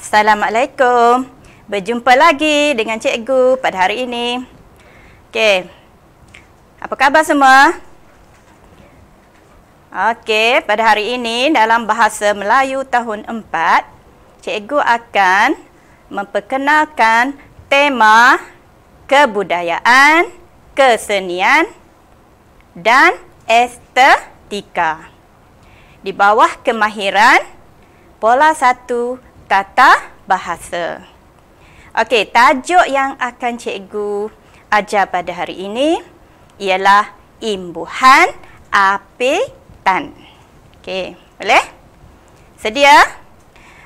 Assalamualaikum. Berjumpa lagi dengan cikgu pada hari ini. Okey. Apa khabar semua? Okey, pada hari ini dalam bahasa Melayu tahun 4, cikgu akan memperkenalkan tema kebudayaan, kesenian dan estetika. Di bawah kemahiran pola 1 tata bahasa. Okey, tajuk yang akan cikgu ajar pada hari ini ialah imbuhan apitan. Okey, boleh? Sedia?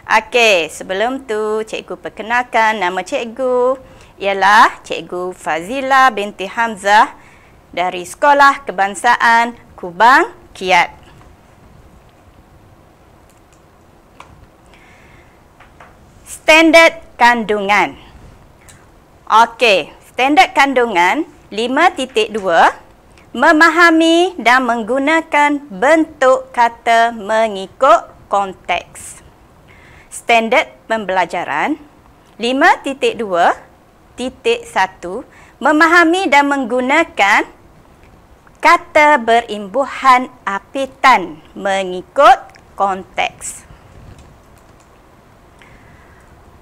Okey, sebelum tu cikgu perkenalkan nama cikgu ialah Cikgu Fazila binti Hamzah dari Sekolah Kebangsaan Kubang Kiat. Standard kandungan. Okey, standard kandungan 5.2 memahami dan menggunakan bentuk kata mengikut konteks. Standard pembelajaran 5.2.1 memahami dan menggunakan kata berimbuhan apitan mengikut konteks.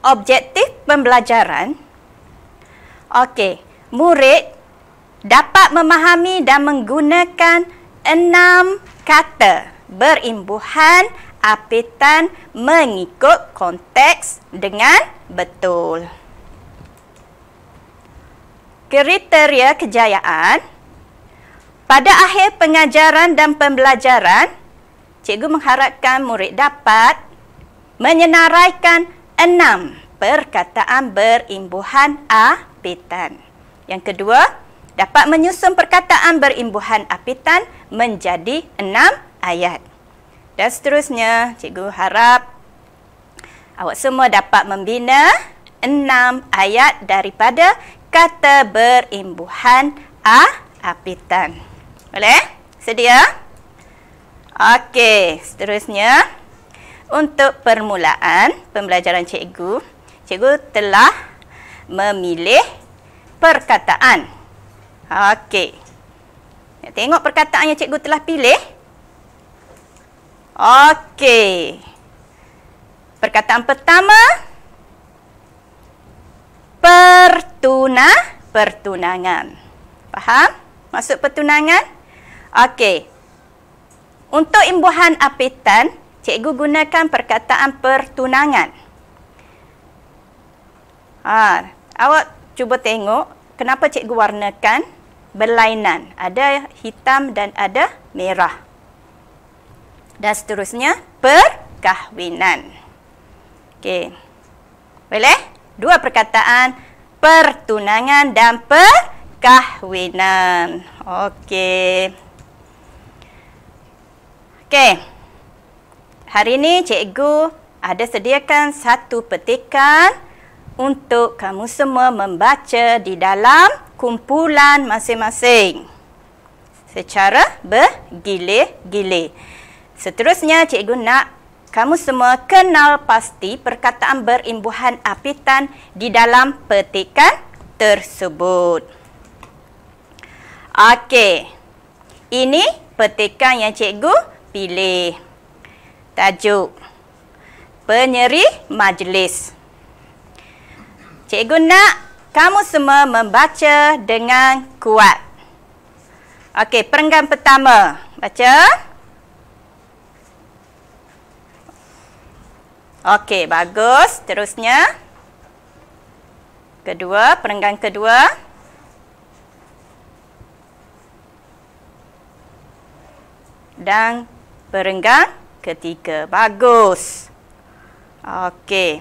Objektif pembelajaran. Okey, murid dapat memahami dan menggunakan 6 kata berimbuhan apitan mengikut konteks dengan betul. Kriteria kejayaan. Pada akhir pengajaran dan pembelajaran, cikgu mengharapkan murid dapat menyenaraikan 6 perkataan berimbuhan apitan. Yang kedua, dapat menyusun perkataan berimbuhan apitan menjadi 6 ayat. Dan seterusnya, cikgu harap awak semua dapat membina 6 ayat daripada kata berimbuhan apitan. Boleh? Sedia? Okey, seterusnya. Untuk permulaan pembelajaran cikgu telah memilih perkataan. Okey. Nak tengok perkataan yang cikgu telah pilih? Okey. Perkataan pertama, pertunangan. Faham maksud pertunangan? Okey. Untuk imbuhan apitan, cikgu gunakan perkataan pertunangan. Awak cuba tengok kenapa cikgu warnakan berlainan. Ada hitam dan ada merah. Dan seterusnya, perkahwinan. Okey. Boleh? 2 perkataan, pertunangan dan perkahwinan. Okey. Okey. Hari ini cikgu ada sediakan 1 petikan untuk kamu semua membaca di dalam kumpulan masing-masing secara bergilir-gilir. Seterusnya, cikgu nak kamu semua kenal pasti perkataan berimbuhan apitan di dalam petikan tersebut. Okey. Ini petikan yang cikgu pilih. Tajuk penyeri majlis. Cikgu nak kamu semua membaca dengan kuat. Okey, perenggan pertama. Baca. Okey, bagus. Terusnya. Kedua, perenggan kedua. Dan perenggan ketiga. Bagus. Okey.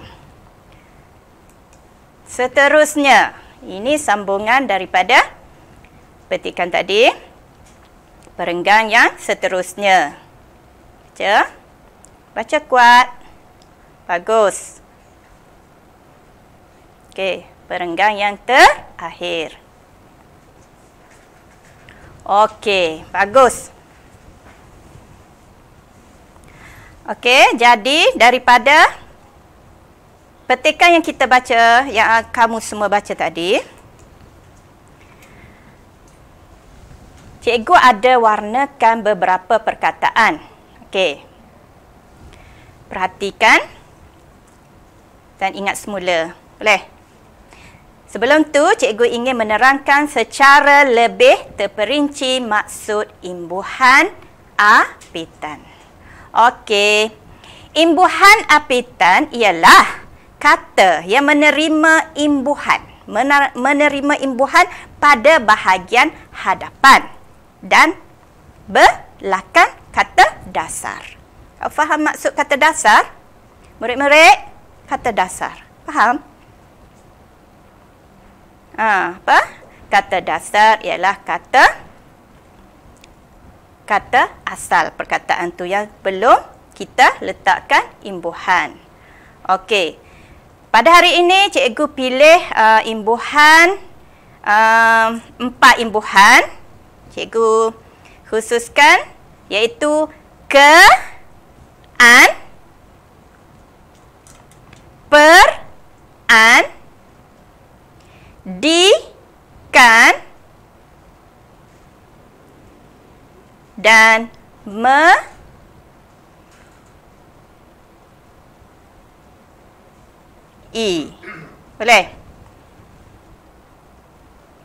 Seterusnya, ini sambungan daripada petikan tadi. Perenggan yang seterusnya. Baca. Baca kuat. Bagus. Okey, perenggan yang terakhir. Okey, bagus. Okey, jadi daripada petikan yang kita baca, yang kamu semua baca tadi, cikgu ada warnakan beberapa perkataan. Okey. Perhatikan dan ingat semula. Boleh? Sebelum tu, cikgu ingin menerangkan secara lebih terperinci maksud imbuhan apitan. Okey. Imbuhan apitan ialah kata yang menerima imbuhan. Menerima imbuhan pada bahagian hadapan dan belakang kata dasar. Kau faham maksud kata dasar? Murid-murid, kata dasar. Faham? Apa? Kata dasar ialah kata asal perkataan tu yang belum kita letakkan imbuhan. Okey. Pada hari ini cikgu pilih imbuhan 4 imbuhan. Cikgu khususkan iaitu ke, an, per, an, di, kan, dan me, i. Boleh?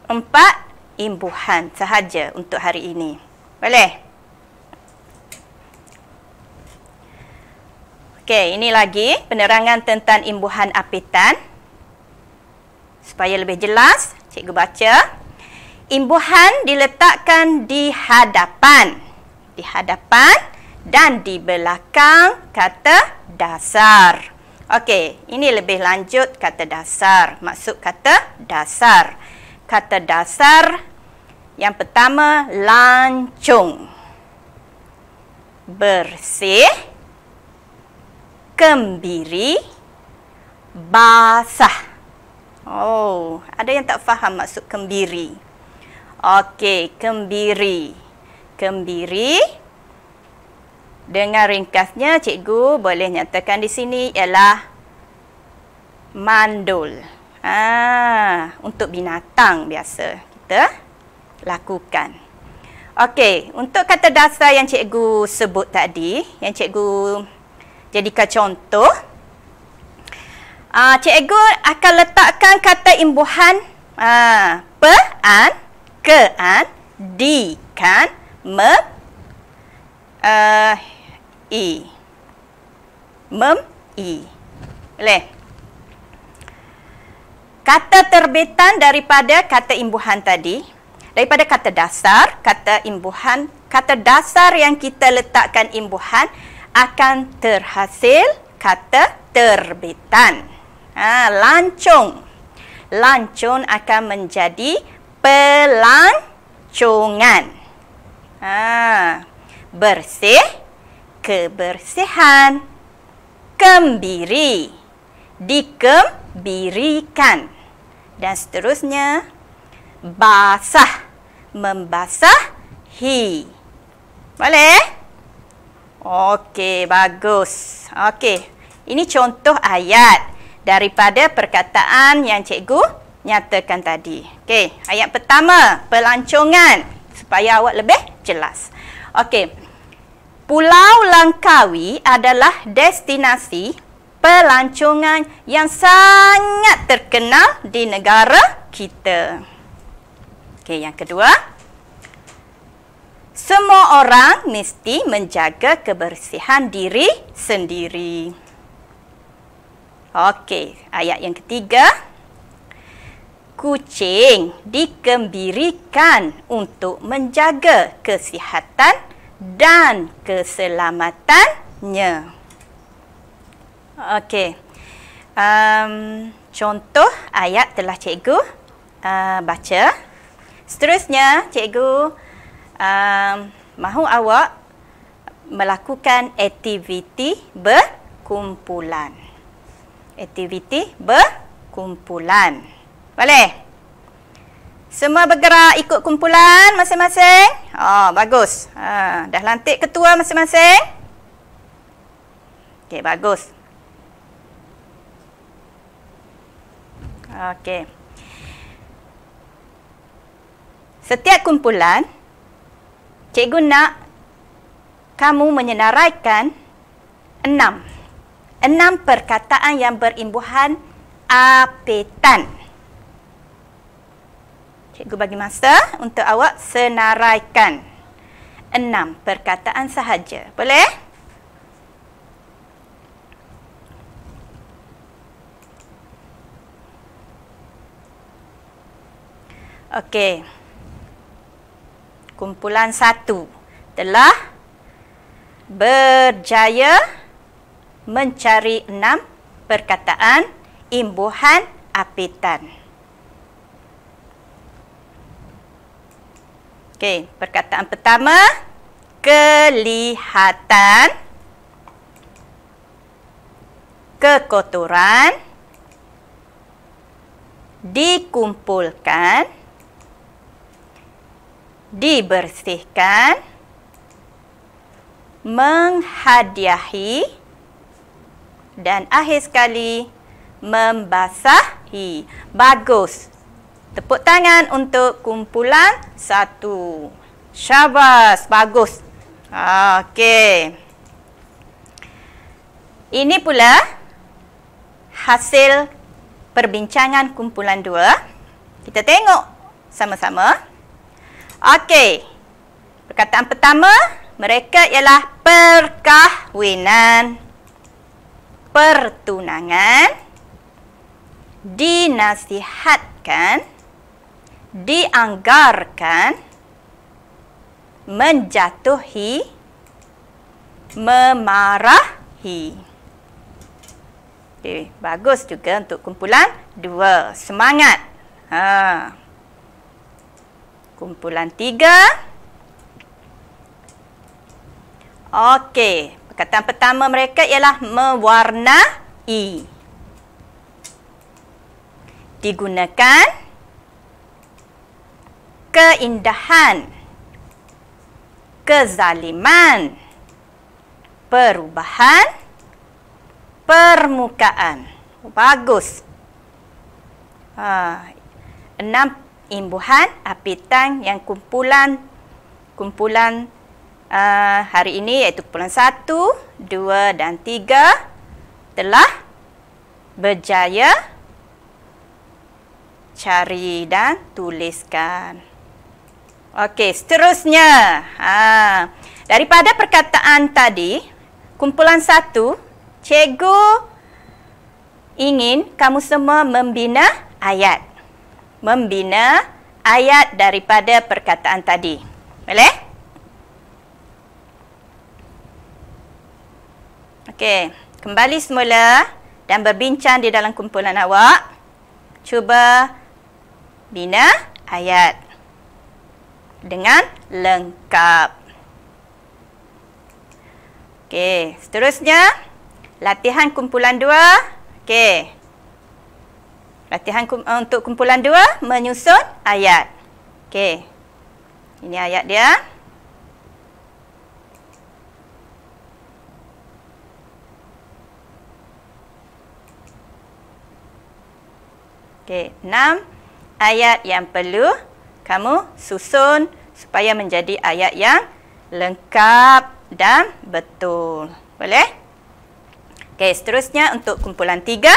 4 imbuhan sahaja untuk hari ini. Boleh? Okey, ini lagi penerangan tentang imbuhan apitan. Supaya lebih jelas, cikgu baca. Imbuhan diletakkan di hadapan. Di hadapan dan di belakang kata dasar. Okey, ini lebih lanjut kata dasar. Maksud kata dasar. Kata dasar yang pertama, lancung. Bersih. Kembiri. Basah. Oh, ada yang tak faham maksud kembiri. Okey, kembiri. Kembiri. Dengan ringkasnya, cikgu boleh nyatakan di sini ialah mandul. Untuk binatang biasa kita lakukan. Okey, untuk kata dasar yang cikgu sebut tadi, yang cikgu jadikan contoh, cikgu akan letakkan kata imbuhan pe-an, ke-an, di-kan, i. Mem-i. Boleh? Kata terbitan daripada kata imbuhan tadi, daripada kata dasar, kata imbuhan, kata dasar yang kita letakkan imbuhan akan terhasil kata terbitan. Lancung. Lancung akan menjadi pelancongan. Bersih, kebersihan. Kembiri, dikembirikan. Dan seterusnya, basah, membasahi. Boleh? Okey, bagus. Okey, ini contoh ayat daripada perkataan yang cikgu nyatakan tadi. Okey, ayat pertama, pelancongan. Supaya awak lebih jelas. Okey, Pulau Langkawi adalah destinasi pelancongan yang sangat terkenal di negara kita. Okey, yang kedua. Semua orang mesti menjaga kebersihan diri sendiri. Okey, ayat yang ketiga. Kucing dikembirikan untuk menjaga kesihatan dan keselamatannya. Okey. Contoh ayat telah cikgu baca. Seterusnya, cikgu mahu awak melakukan aktiviti berkumpulan. Aktiviti berkumpulan. Boleh? Semua bergerak ikut kumpulan masing-masing? Bagus. Dah lantik ketua masing-masing? Okey, bagus. Okey. Setiap kumpulan, cikgu nak kamu menyenaraikan 6 perkataan yang berimbuhan apetan. Cikgu bagi masa untuk awak senaraikan 6 perkataan sahaja. Boleh? Okey. Kumpulan 1 telah berjaya mencari 6 perkataan imbuhan apetan. Okey, perkataan pertama, kelihatan, kekotoran, dikumpulkan, dibersihkan, menghadiahi, dan akhir sekali membasahi. Bagus. Tepuk tangan untuk kumpulan 1. Syabas, bagus. Okey. Ini pula hasil perbincangan kumpulan 2. Kita tengok sama-sama. Okey. Perkataan pertama, mereka ialah perkahwinan, pertunangan, dinasihatkan, dianggarkan, menjatuhi, memarahi. Okay, bagus juga untuk kumpulan 2. Semangat. Kumpulan 3. Okey, perkataan pertama mereka ialah mewarnai. Digunakan, keindahan, kezaliman, perubahan, permukaan. Bagus. 6 imbuhan apetan yang kumpulan hari ini iaitu kumpulan 1, 2 dan 3 telah berjaya cari dan tuliskan. Okey, seterusnya. Daripada perkataan tadi, kumpulan 1, cikgu ingin kamu semua membina ayat. Membina ayat daripada perkataan tadi. Boleh? Okey, kembali semula dan berbincang di dalam kumpulan awak. Cuba bina ayat dengan lengkap. Okey, seterusnya latihan kumpulan 2. Okey. Latihan untuk kumpulan 2 menyusun ayat. Okey. Ini ayat dia. Okey, 6 ayat yang perlu kamu susun supaya menjadi ayat yang lengkap dan betul. Boleh? Okey, seterusnya untuk kumpulan 3.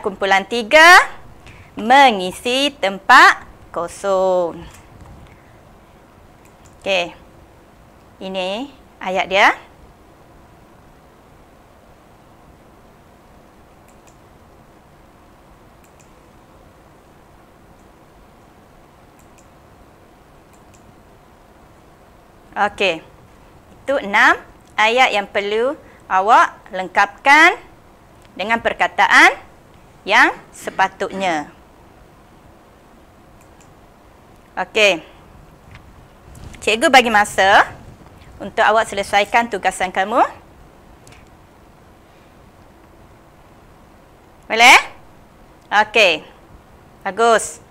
Kumpulan 3 mengisi tempat kosong. Okey. Ini ayat dia. Okey. Itu 6 ayat yang perlu awak lengkapkan dengan perkataan yang sepatutnya. Okey. Cikgu bagi masa untuk awak selesaikan tugasan kamu. Boleh? Okey. Bagus.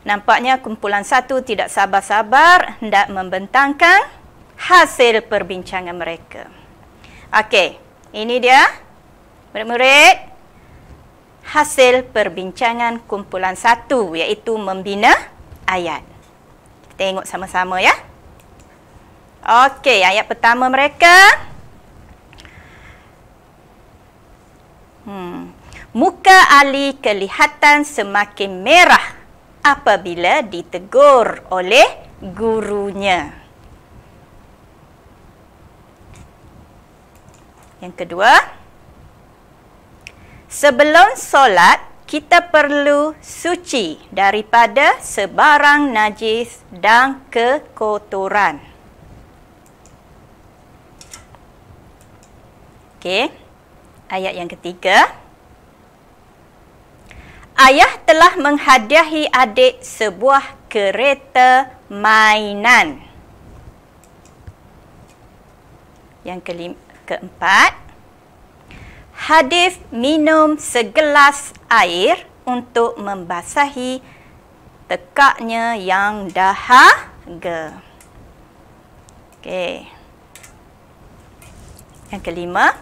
Nampaknya kumpulan 1 tidak sabar-sabar hendak membentangkan hasil perbincangan mereka. Okey, ini dia. Murid-murid, hasil perbincangan kumpulan 1 iaitu membina ayat. Kita tengok sama-sama ya. Okey, ayat pertama mereka. Muka Ali kelihatan semakin merah apabila ditegur oleh gurunya. Yang kedua, sebelum solat, kita perlu suci daripada sebarang najis dan kekotoran. Okey, ayat yang ketiga. Ayah telah menghadiahi adik sebuah kereta mainan. Yang keempat, Hadif minum segelas air untuk membasahi tekaknya yang dahaga. Okey. Yang kelima,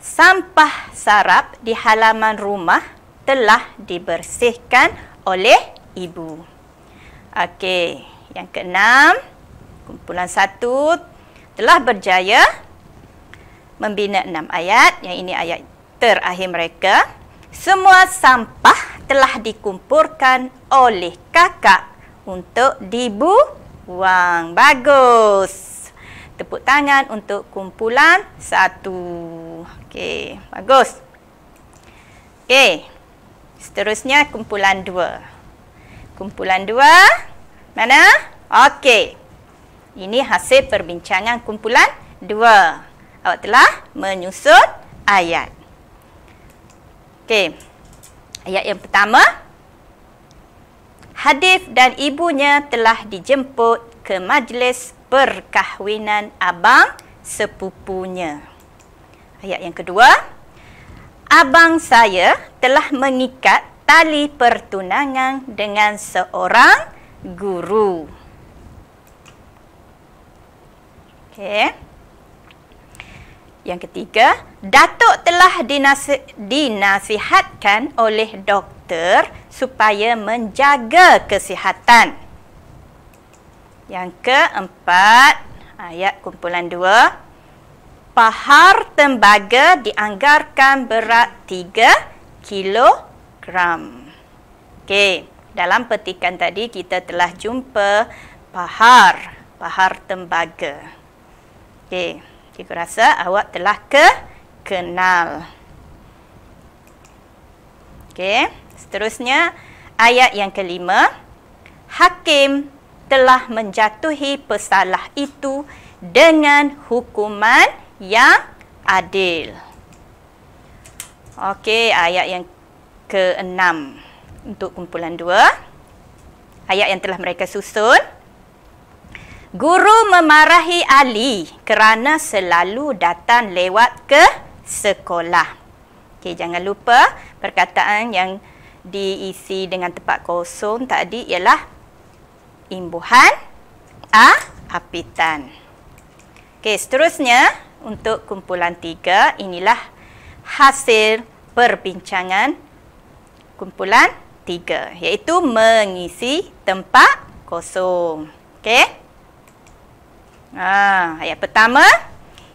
sampah sarap di halaman rumah telah dibersihkan oleh ibu. Okey, yang keenam, kumpulan 1 telah berjaya membina 6 ayat. Yang ini ayat terakhir mereka. Semua sampah telah dikumpulkan oleh kakak untuk dibuang. Bagus. Tepuk tangan untuk kumpulan 1. Okey, bagus. Okey. Seterusnya kumpulan 2. Kumpulan 2 mana? Okey. Ini hasil perbincangan kumpulan 2. Awak telah menyusun ayat. Okey. Ayat yang pertama. Hadif dan ibunya telah dijemput ke majlis perkahwinan abang sepupunya. Ayat yang kedua. Abang saya telah mengikat tali pertunangan dengan seorang guru. Okey. Yang ketiga, Datuk telah dinasihatkan oleh doktor supaya menjaga kesihatan. Yang keempat, ayat kumpulan 2. Pahar tembaga dianggarkan berat 3 kilogram. Okey, dalam petikan tadi kita telah jumpa pahar tembaga. Okey, cikgu rasa awak telah kenal. Okey, seterusnya ayat yang kelima. Hakim telah menjatuhi pesalah itu dengan hukuman yang adil. Okey, ayat yang ke-6 untuk kumpulan 2. Ayat yang telah mereka susun. Guru memarahi Ali kerana selalu datang lewat ke sekolah. Okey, jangan lupa perkataan yang diisi dengan tempat kosong tadi ialah imbuhan apitan. Okey, seterusnya untuk kumpulan 3, inilah hasil perbincangan kumpulan 3, iaitu mengisi tempat kosong. Okey. Ayat pertama,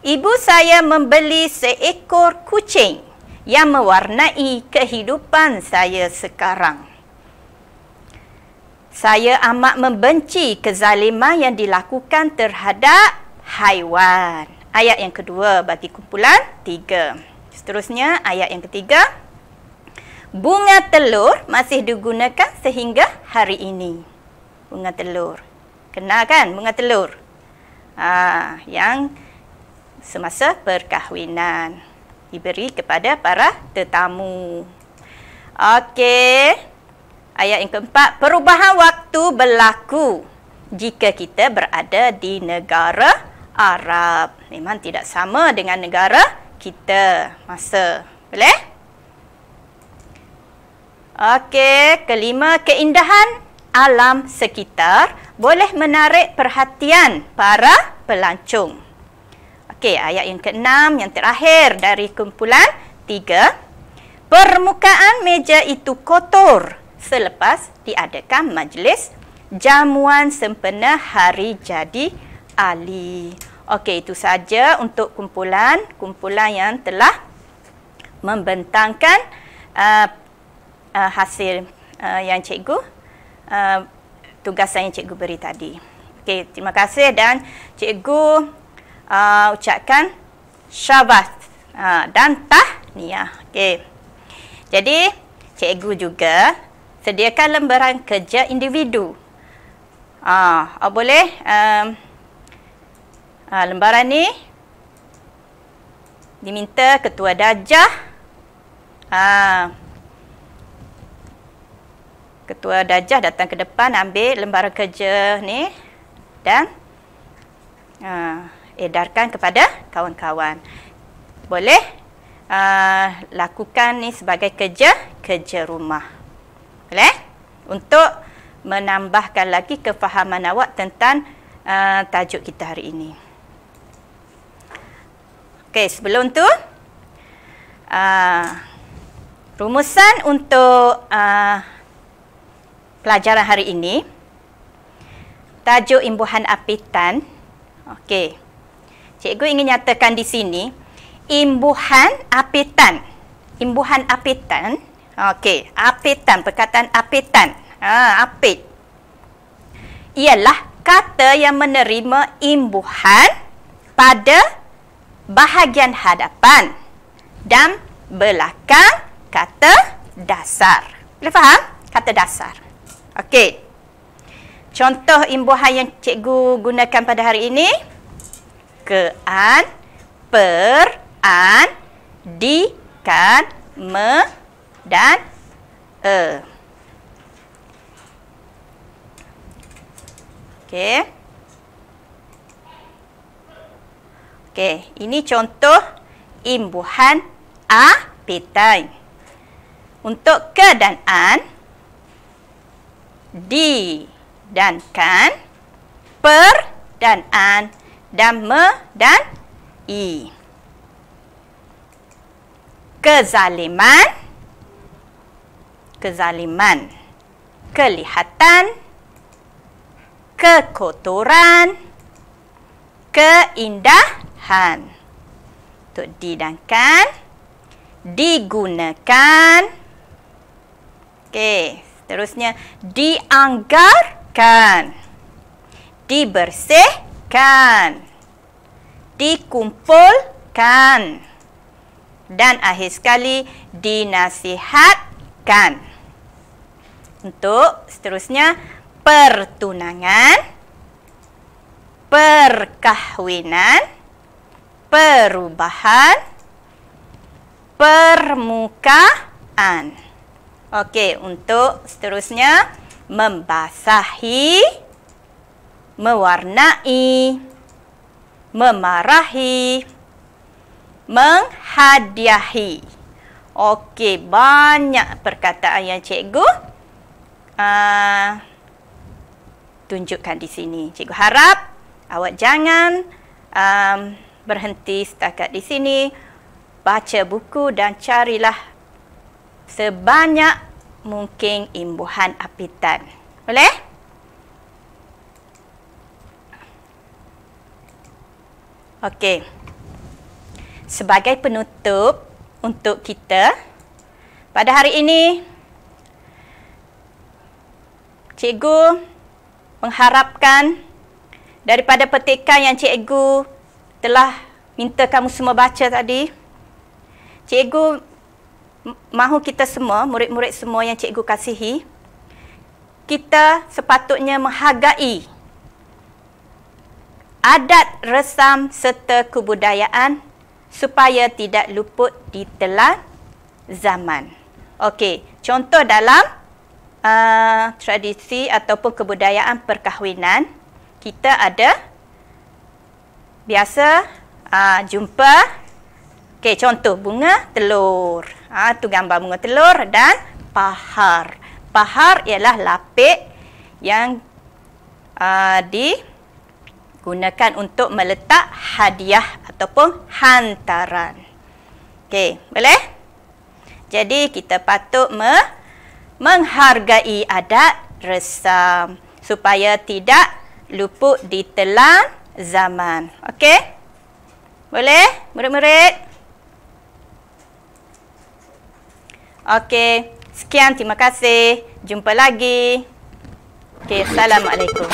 ibu saya membeli seekor kucing yang mewarnai kehidupan saya sekarang. Saya amat membenci kezaliman yang dilakukan terhadap haiwan. Ayat yang kedua bagi kumpulan 3. Seterusnya ayat yang ketiga. Bunga telur masih digunakan sehingga hari ini. Bunga telur. Kenal kan bunga telur? Yang semasa perkahwinan diberi kepada para tetamu. Okey. Ayat yang keempat. Perubahan waktu berlaku jika kita berada di negara Arab. Memang tidak sama dengan negara kita masa. Boleh? Okey, kelima, keindahan alam sekitar boleh menarik perhatian para pelancong. Okey, ayat yang ke-6 yang terakhir dari kumpulan 3. Permukaan meja itu kotor selepas diadakan majlis jamuan sempena hari jadi Ali. Okey, itu saja untuk kumpulan yang telah membentangkan hasil yang cikgu tugasan yang cikgu beri tadi. Okey, terima kasih dan cikgu ucapkan syabas dan tahniah. Okey. Jadi, cikgu juga sediakan lembaran kerja individu. Boleh lembaran ni diminta ketua darjah ketua darjah datang ke depan ambil lembaran kerja ni dan edarkan kepada kawan-kawan. Boleh lakukan ni sebagai kerja rumah. Boleh? Untuk menambahkan lagi kefahaman awak tentang tajuk kita hari ini. Okey, sebelum tu rumusan untuk pelajaran hari ini, tajuk imbuhan apitan. Okey. Cikgu ingin nyatakan di sini imbuhan apitan. Imbuhan apitan. Okey, apitan, perkataan apitan. Apit. Ialah kata yang menerima imbuhan pada bahagian hadapan dan belakang kata dasar. Boleh faham? Kata dasar. Okey. Contoh imbuhan yang cikgu gunakan pada hari ini. Ke-an, per-an, di-kan, me, dan e. Okey. Okey, ini contoh imbuhan apitan. Untuk ke dan an, di dan kan, per dan an, dan me dan i. Kezaliman, kelihatan, kekotoran, keindahan. Untuk di dan kan, digunakan. Okey, seterusnya dianggarkan, dibersihkan, dikumpulkan, dan akhir sekali dinasihatkan. Untuk seterusnya pertunangan, perkahwinan, perubahan, permukaan. Okey, untuk seterusnya membasahi, mewarnai, memarahi, menghadiahi. Okey, banyak perkataan yang cikgu tunjukkan di sini. Cikgu harap awak jangan berhenti setakat di sini. Baca buku dan carilah sebanyak mungkin imbuhan apitan. Boleh? Okey. Sebagai penutup untuk kita pada hari ini, cikgu mengharapkan daripada petikan yang cikgu telah minta kamu semua baca tadi, cikgu mahu kita semua, murid-murid semua yang cikgu kasihi, kita sepatutnya menghargai adat, resam serta kebudayaan supaya tidak luput ditelan zaman. Okey, contoh dalam tradisi ataupun kebudayaan perkahwinan, kita ada biasa jumpa. Okey, contoh bunga telur. Tu gambar bunga telur dan pahar. Pahar ialah lapik yang digunakan untuk meletak hadiah ataupun hantaran. Okey, boleh? Jadi kita patut menghargai adat resam supaya tidak luput ditelan zaman. Okey? Boleh, murid-murid? Okey, sekian, terima kasih. Jumpa lagi. Okey, Assalamualaikum.